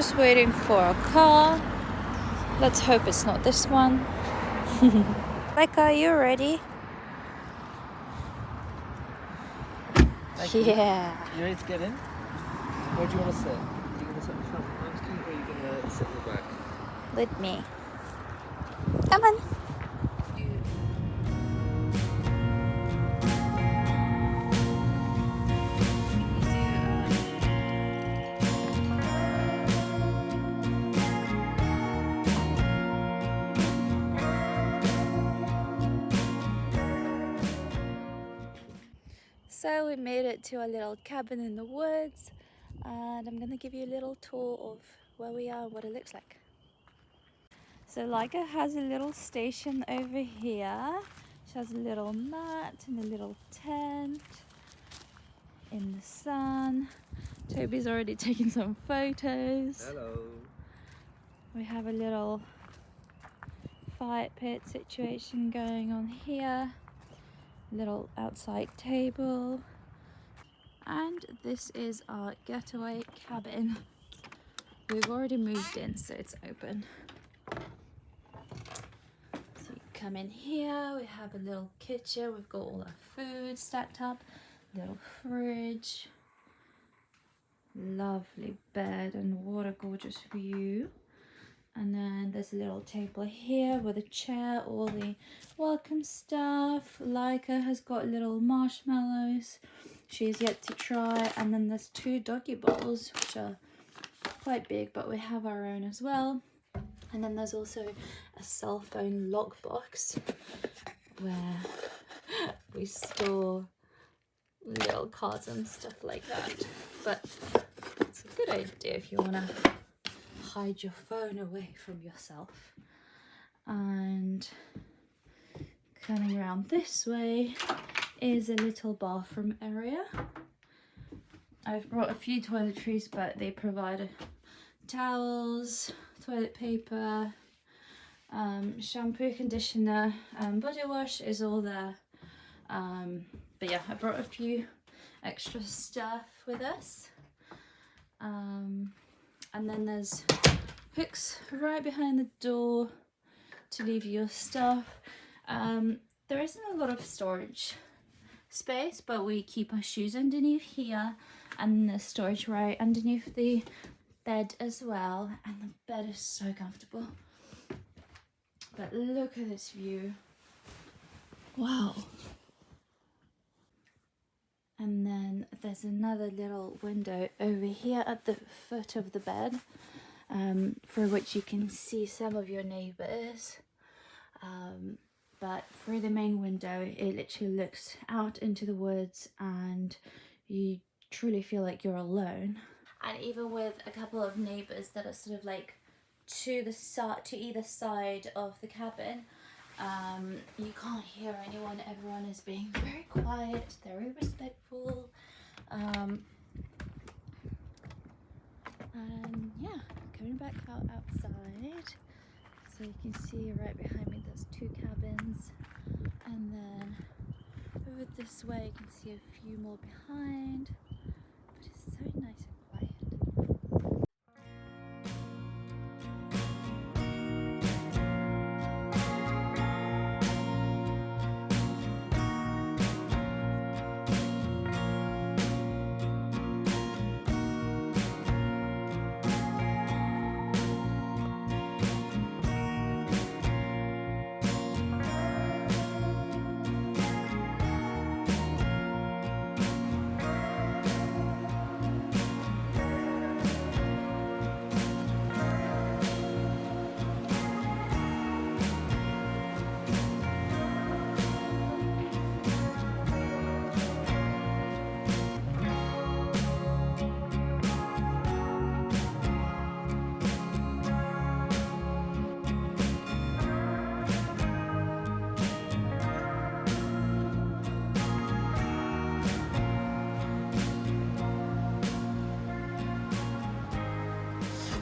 just waiting for a car. Let's hope it's not this one. Laika, are you ready? Yeah. You ready to get in? Where do you want to sit? Are you going to sit in the front? I'm just where you're going to sit in the back. With me. Come on. So we made it to a little cabin in the woods, and I'm gonna give you a little tour of where we are and what it looks like. So Laika has a little station over here. She has a little mat and a little tent in the sun. Toby's already taken some photos. Hello. We have a little fire pit situation going on here. Little outside table, and this is our getaway cabin. We've already moved in, so it's open. So you come in here, we have a little kitchen, we've got all our food stacked up, little fridge, lovely bed and what a gorgeous view. And then there's a little table here with a chair, all the welcome stuff. Laika has got little marshmallows she's yet to try. And then there's 2 doggy bowls, which are quite big, but we have our own as well. And then there's also a cell phone lockbox where we store little cards and stuff like that. But it's a good idea if you want to hide your phone away from yourself. And coming around this way is a little bathroom area. I've brought a few toiletries, but they provide towels, toilet paper, shampoo, conditioner, body wash is all there. But yeah, I brought a few extra stuff with us. And then there's hooks right behind the door to leave your stuff. There isn't a lot of storage space, but we keep our shoes underneath here, and the storage right underneath the bed as well. And the bed is so comfortable. But look at this view. Wow. And then there's another little window over here at the foot of the bed, for which you can see some of your neighbours. But through the main window, it literally looks out into the woods, and you truly feel like you're alone. And even with a couple of neighbours that are sort of like to either side of the cabin, you can't hear anyone. Everyone is being very quiet, very respectful, and yeah, coming back outside, so you can see right behind me there's 2 cabins, and then over this way you can see a few more behind, but it's so nice and quiet.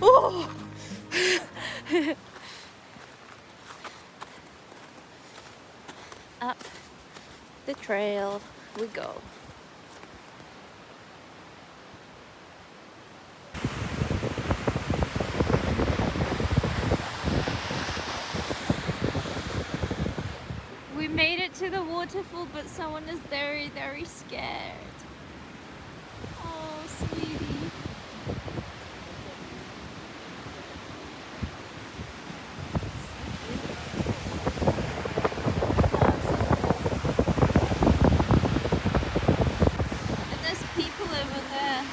Oh! Up the trail we go. waterfall, but someone is very, very scared. Oh, sweetie. And there's people over there.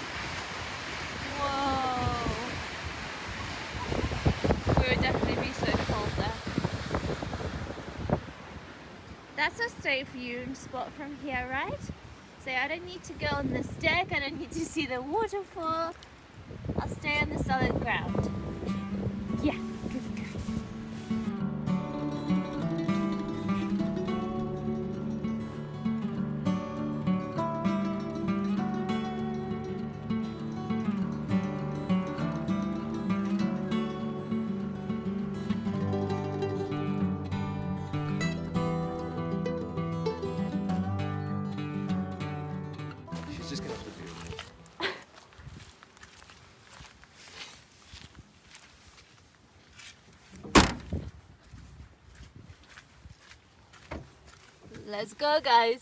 Whoa. We would definitely be so cold there. That's a safe viewing spot from here, right? So I don't need to go on this deck, I don't need to see the waterfall. I'll stay on the solid ground. Yeah, good girl. She's just gonna have to be with me. Let's go, guys.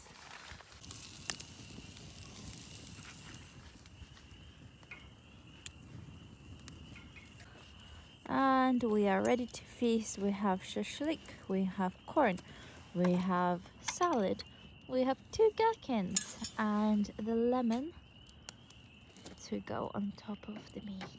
And we are ready to feast. We have shashlik, we have corn, we have salad, we have 2 gherkins and the lemon to go on top of the meats.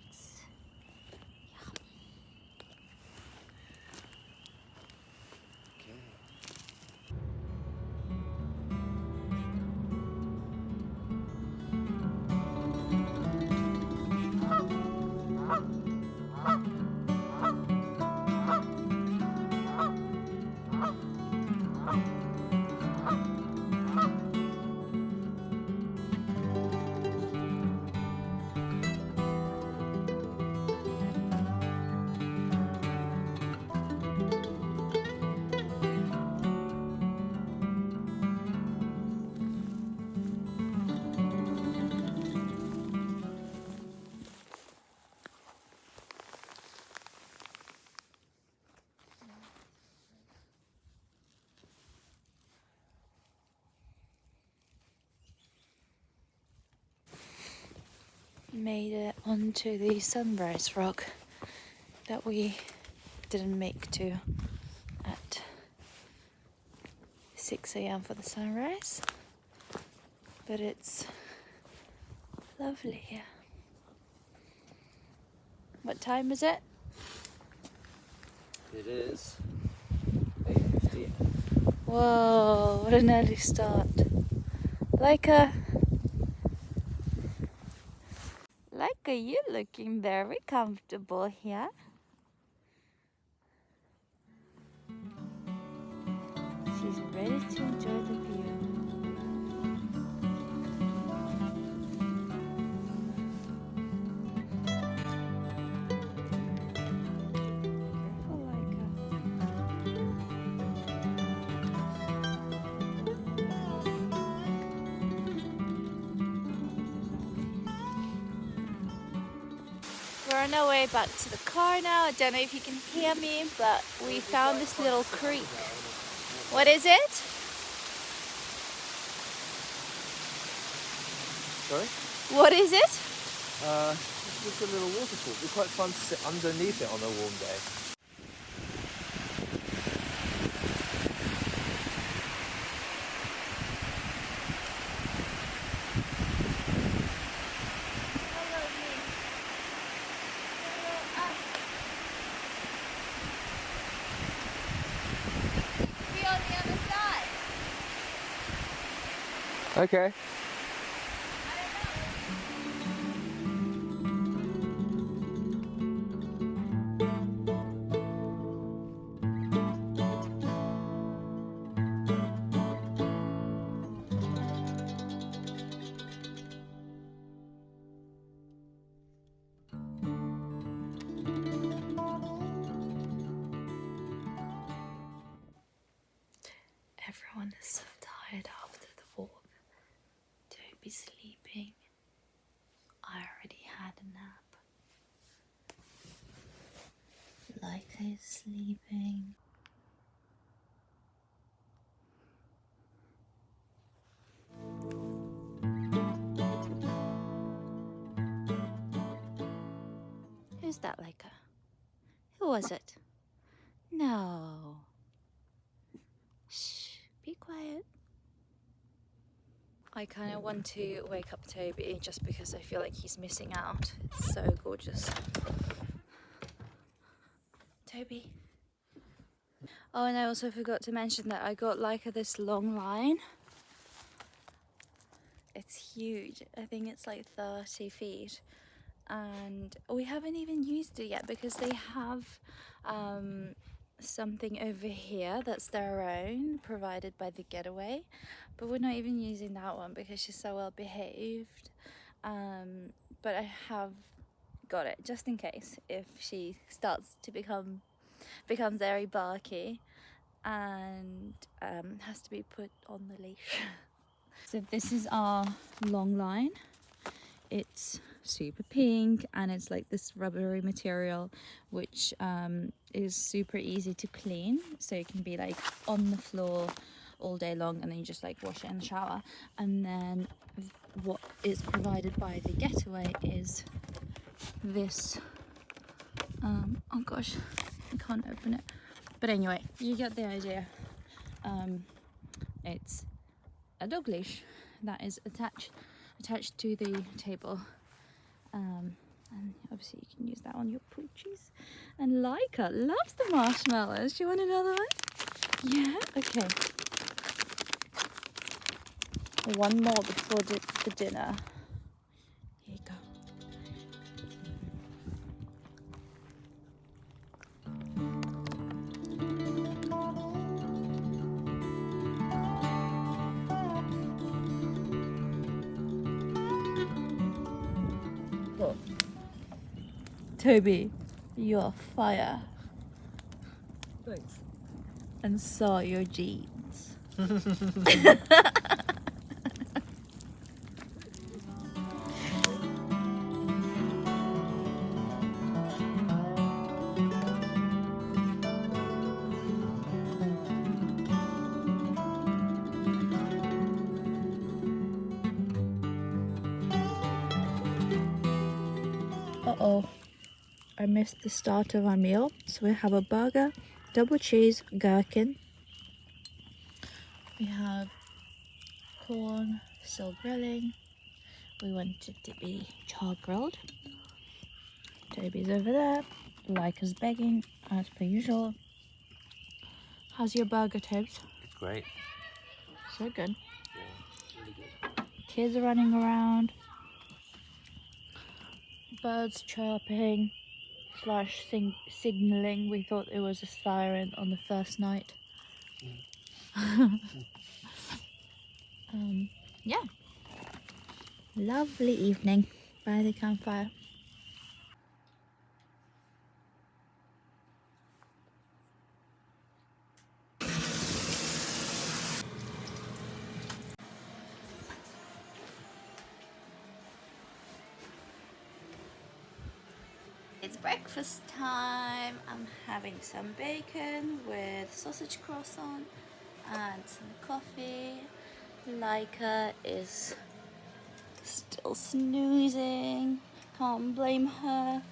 Made it onto the sunrise rock that we didn't make to at 6 a.m. for the sunrise, but it's lovely here. What time is it? It is 8:50. Whoa, what an early start. Laika, you're looking very comfortable here. She's ready to enjoy the view. Careful, Laika. We're on our way back to the car now. I don't know if you can hear me, but we found this little creek. What is it? Sorry? What is it? It's just a little waterfall. It'd be quite fun to sit underneath it on a warm day. Okay. Everyone is so tired after the walk. Don't be sleeping. I already had a nap. Laika is sleeping. Who was it? No. Shh, be quiet. I kind of want to wake up Toby just because I feel like he's missing out. It's so gorgeous. Toby. Oh, and I also forgot to mention that I got Laika this long line. It's huge. I think it's like 30 feet. And we haven't even used it yet because they have something over here that's their own, provided by the Getaway, but we're not even using that one because she's so well behaved. But I have got it just in case if she starts to becomes very barky and has to be put on the leash. So this is our long line. It's super pink and it's like this rubbery material which is super easy to clean, so it can be like on the floor all day long and then you just like wash it in the shower. And then what is provided by the Getaway is this oh gosh, I can't open it, but anyway, you get the idea. It's a dog leash that is attached to the table, and obviously you can use that on your poochies. And Laika loves the marshmallows. Do you want another one? Yeah, okay, one more before the dinner. Here you go. Look, Toby, you're fire. Thanks. And so are your jeans. Uh-oh, I missed the start of our meal. So we have a burger, double cheese, gherkin. We have corn, still grilling. We want it to be char grilled. Toby's over there. Laika's begging, as per usual. How's your burger, Tobes? Great. So good. Yeah, really good. Kids are running around. Birds chirping / signaling. We thought it was a siren on the first night. Yeah. Lovely evening by the campfire. It's breakfast time. I'm having some bacon with sausage croissant and some coffee. Laika is still snoozing. Can't blame her.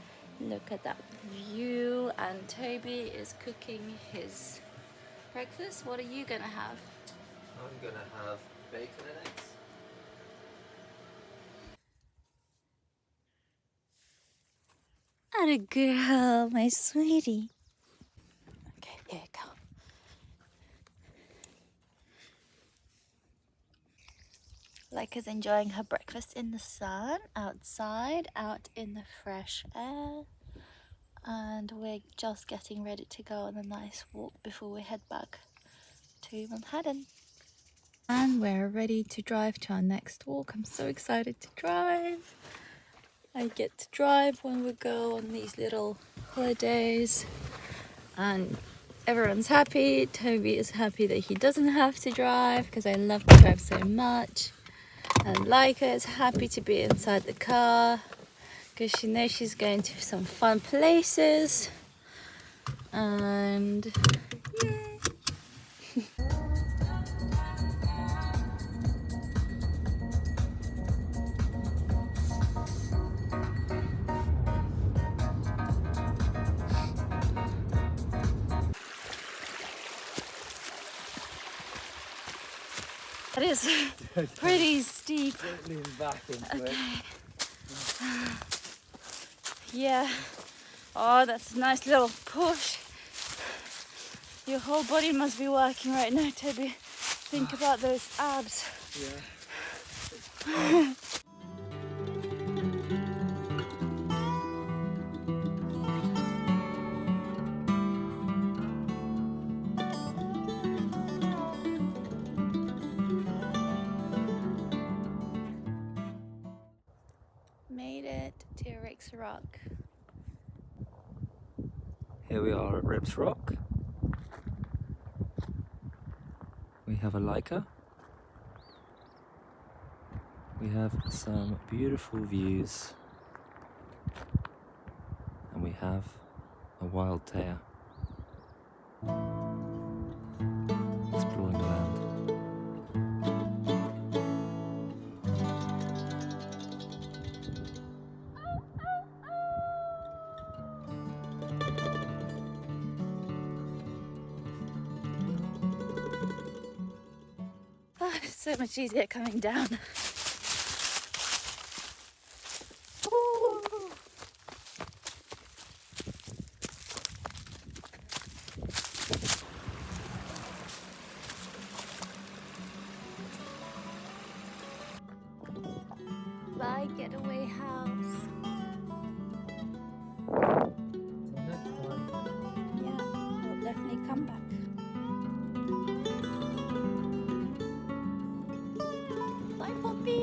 Look at that view. And Toby is cooking his breakfast. What are you gonna have? I'm gonna have bacon and eggs. Atta girl, my sweetie. Okay, here you go. Laika's enjoying her breakfast in the sun, outside, out in the fresh air. And we're just getting ready to go on a nice walk before we head back to Manhattan. And we're ready to drive to our next walk. I'm so excited to drive. I get to drive when we go on these little holidays. And everyone's happy. Toby is happy that he doesn't have to drive because I love to drive so much. And Laika is happy to be inside the car because she knows she's going to some fun places. And yay! It is pretty steep. Don't lean back into it. Yeah. Oh, that's a nice little push. Your whole body must be working right now, Toby. Think about those abs. Yeah. Made it to Rick's Rock. Here we are at Ribs Rock. We have a Laika. We have some beautiful views. And we have a wild tare. Exploring the land. Oh, it's so much easier coming down. Bye, Getaway House. Yeah, we'll definitely come back. Bye, puppy.